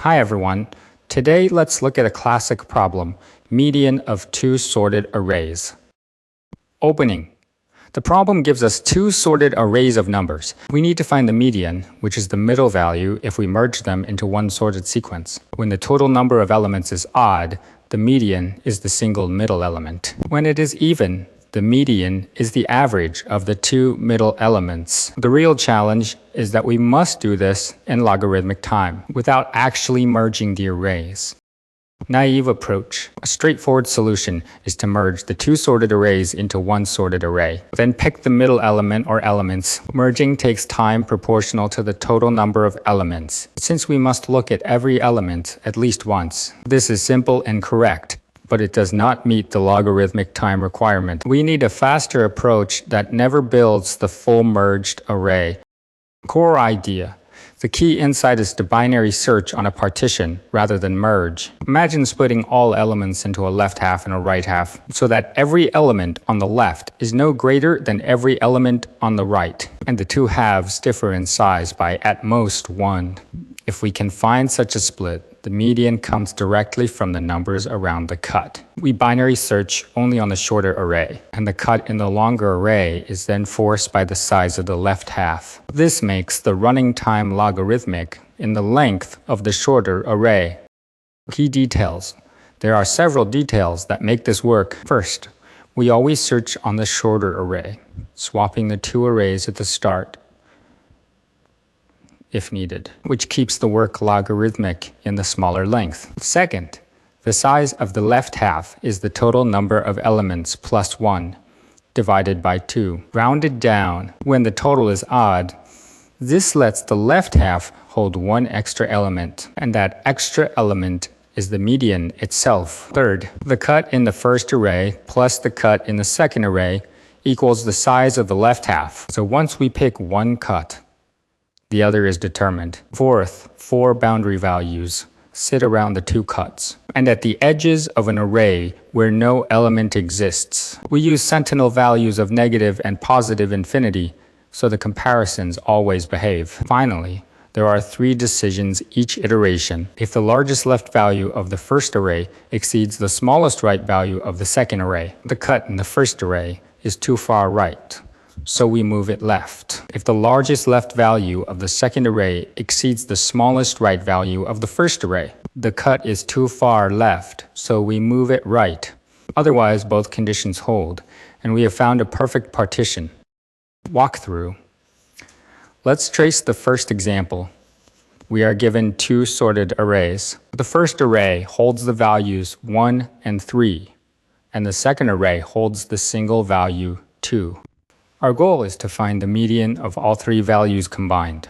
Hi everyone. Today let's look at a classic problem, median of two sorted arrays. Opening. The problem gives us two sorted arrays of numbers. We need to find the median, which is the middle value if we merge them into one sorted sequence. When the total number of elements is odd, the median is the single middle element. When it is even, the median is the average of the two middle elements. The real challenge is that we must do this in logarithmic time without actually merging the arrays. Naive approach. A straightforward solution is to merge the two sorted arrays into one sorted array. Then pick the middle element or elements. Merging takes time proportional to the total number of elements. Since we must look at every element at least once, this is simple and correct, but it does not meet the logarithmic time requirement. We need a faster approach that never builds the full merged array. Core idea. The key insight is to binary search on a partition rather than merge. Imagine splitting all elements into a left half and a right half so that every element on the left is no greater than every element on the right, and the two halves differ in size by at most 1. If we can find such a split, the median comes directly from the numbers around the cut. We binary search only on the shorter array, and the cut in the longer array is then forced by the size of the left half. This makes the running time logarithmic in the length of the shorter array. Key details. There are several details that make this work. First, we always search on the shorter array, swapping the two arrays at the start if needed, which keeps the work logarithmic in the smaller length. Second, the size of the left half is the total number of elements plus 1 divided by 2. Rounded down, when the total is odd, this lets the left half hold one extra element, and that extra element is the median itself. Third, the cut in the first array plus the cut in the second array equals the size of the left half. So once we pick one cut, the other is determined. Fourth, 4 boundary values sit around the two cuts, and at the edges of an array where no element exists. We use sentinel values of negative and positive infinity, so the comparisons always behave. Finally, there are 3 decisions each iteration. If the largest left value of the first array exceeds the smallest right value of the second array, the cut in the first array is too far right, so we move it left. If the largest left value of the second array exceeds the smallest right value of the first array, the cut is too far left, so we move it right. Otherwise, both conditions hold, and we have found a perfect partition. Walkthrough. Let's trace the first example. We are given two sorted arrays. The first array holds the values 1 and 3, and the second array holds the single value 2. Our goal is to find the median of all 3 values combined.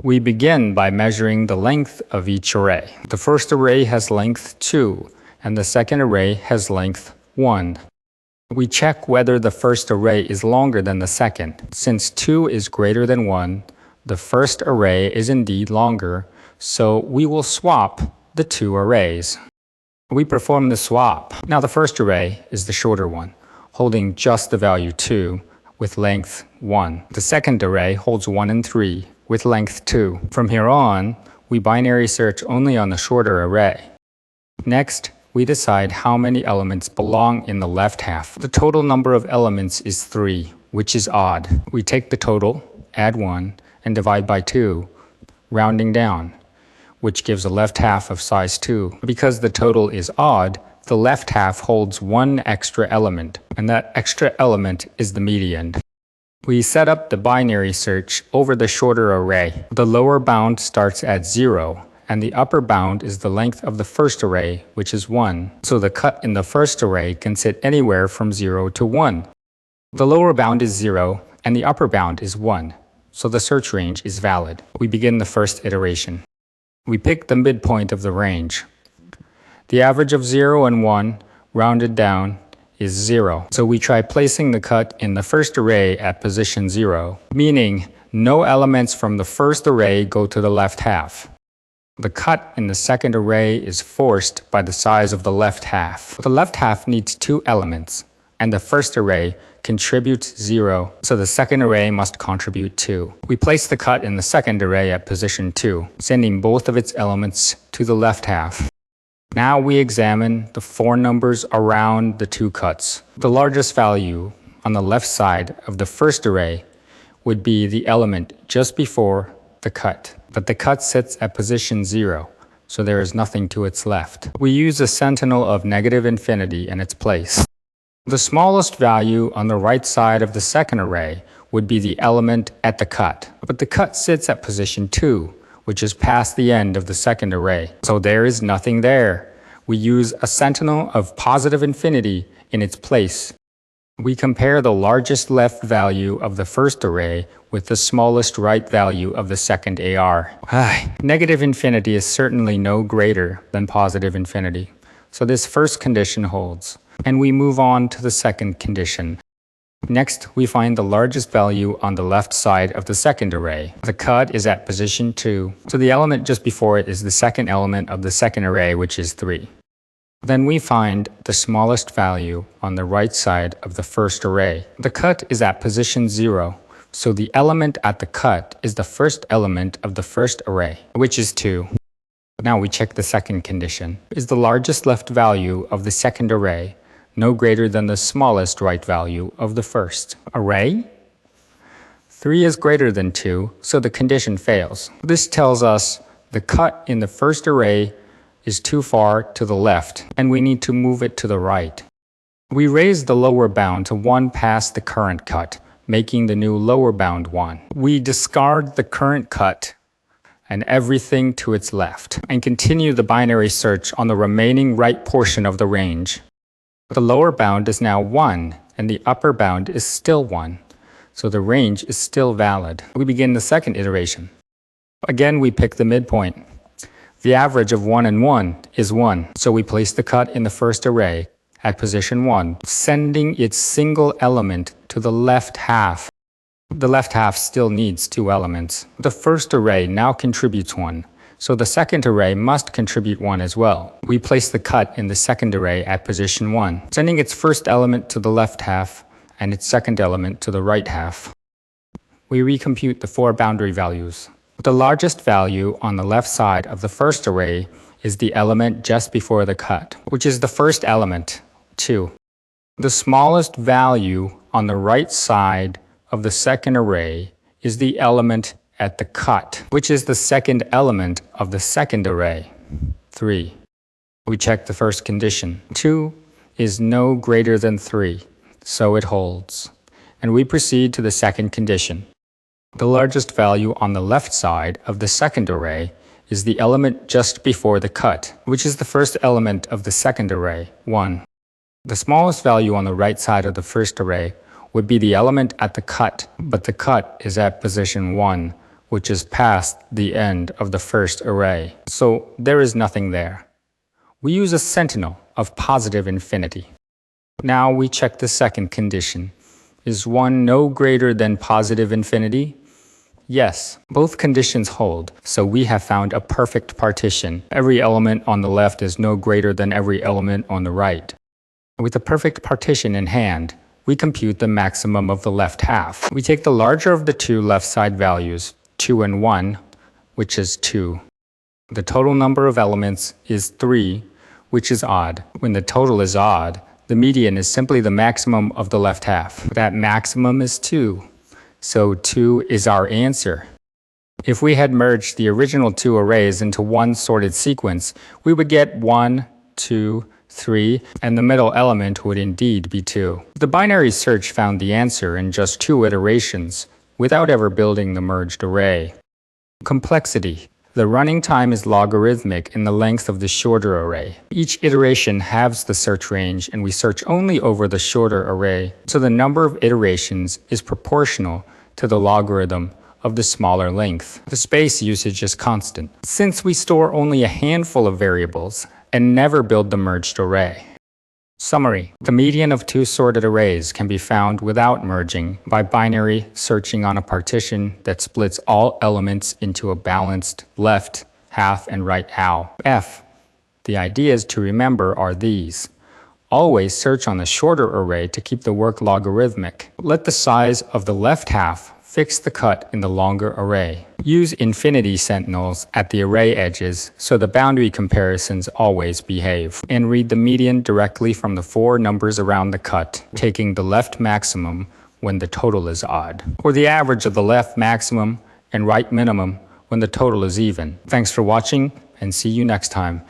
We begin by measuring the length of each array. The first array has length 2, and the second array has length 1. We check whether the first array is longer than the second. Since 2 is greater than 1, the first array is indeed longer, so we will swap the 2 arrays. We perform the swap. Now the first array is the shorter one, holding just the value 2 with length 1. The second array holds 1 and 3 with length 2. From here on, we binary search only on the shorter array. Next, we decide how many elements belong in the left half. The total number of elements is 3, which is odd. We take the total, add 1, and divide by 2, rounding down, which gives a left half of size 2. Because the total is odd, the left half holds one extra element, and that extra element is the median. We set up the binary search over the shorter array. The lower bound starts at 0, and the upper bound is the length of the first array, which is 1. So the cut in the first array can sit anywhere from 0 to 1. The lower bound is 0, and the upper bound is 1, so the search range is valid. We begin the first iteration. We pick the midpoint of the range. The average of 0 and 1, rounded down, is 0. So we try placing the cut in the first array at position 0, meaning no elements from the first array go to the left half. The cut in the second array is forced by the size of the left half. The left half needs 2 elements, and the first array contributes 0, so the second array must contribute 2. We place the cut in the second array at position 2, sending both of its elements to the left half. Now we examine the 4 numbers around the 2 cuts. The largest value on the left side of the first array would be the element just before the cut, but the cut sits at position 0, so there is nothing to its left. We use a sentinel of negative infinity in its place. The smallest value on the right side of the second array would be the element at the cut, but the cut sits at position 2, which is past the end of the second array, so there is nothing there. We use a sentinel of positive infinity in its place. We compare the largest left value of the first array with the smallest right value of the second AR. Negative infinity is certainly no greater than positive infinity, so this first condition holds. And we move on to the second condition. Next, we find the largest value on the left side of the second array. The cut is at position 2, so the element just before it is the second element of the second array, which is 3. Then we find the smallest value on the right side of the first array. The cut is at position 0, so the element at the cut is the first element of the first array, which is 2. Now we check the second condition. Is the largest left value of the second array no greater than the smallest right value of the first array? 3 is greater than 2, so the condition fails. This tells us the cut in the first array is too far to the left, and we need to move it to the right. We raise the lower bound to 1 past the current cut, making the new lower bound 1. We discard the current cut and everything to its left, and continue the binary search on the remaining right portion of the range. The lower bound is now 1, and the upper bound is still 1, so the range is still valid. We begin the second iteration. Again, we pick the midpoint. The average of 1 and 1 is 1, so we place the cut in the first array at position 1, sending its single element to the left half. The left half still needs 2 elements. The first array now contributes 1, so the second array must contribute 1 as well. We place the cut in the second array at position 1, sending its first element to the left half and its second element to the right half. We recompute the 4 boundary values. The largest value on the left side of the first array is the element just before the cut, which is the first element, 2. The smallest value on the right side of the second array is the element at the cut, which is the second element of the second array, 3. We check the first condition. 2 is no greater than 3, so it holds. And we proceed to the second condition. The largest value on the left side of the second array is the element just before the cut, which is the first element of the second array, 1. The smallest value on the right side of the first array would be the element at the cut, but the cut is at position 1, which is past the end of the first array, so there is nothing there. We use a sentinel of positive infinity. Now we check the second condition. Is 1 no greater than positive infinity? Yes, both conditions hold, so we have found a perfect partition. Every element on the left is no greater than every element on the right. With a perfect partition in hand, we compute the maximum of the left half. We take the larger of the 2 left side values, 2 and 1, which is 2. The total number of elements is 3, which is odd. When the total is odd, the median is simply the maximum of the left half. That maximum is 2, so 2 is our answer. If we had merged the original 2 arrays into one sorted sequence, we would get 1, 2, 3, and the middle element would indeed be 2. The binary search found the answer in just 2 iterations, without ever building the merged array. Complexity. The running time is logarithmic in the length of the shorter array. Each iteration halves the search range, and we search only over the shorter array, so the number of iterations is proportional to the logarithm of the smaller length. The space usage is constant, since we store only a handful of variables and never build the merged array. Summary. The median of 2 sorted arrays can be found without merging by binary searching on a partition that splits all elements into a balanced left half and right half. The ideas to remember are these. Always search on the shorter array to keep the work logarithmic. Let the size of the left half fix the cut in the longer array. Use infinity sentinels at the array edges so the boundary comparisons always behave. And read the median directly from the 4 numbers around the cut, taking the left maximum when the total is odd, or the average of the left maximum and right minimum when the total is even. Thanks for watching, and see you next time.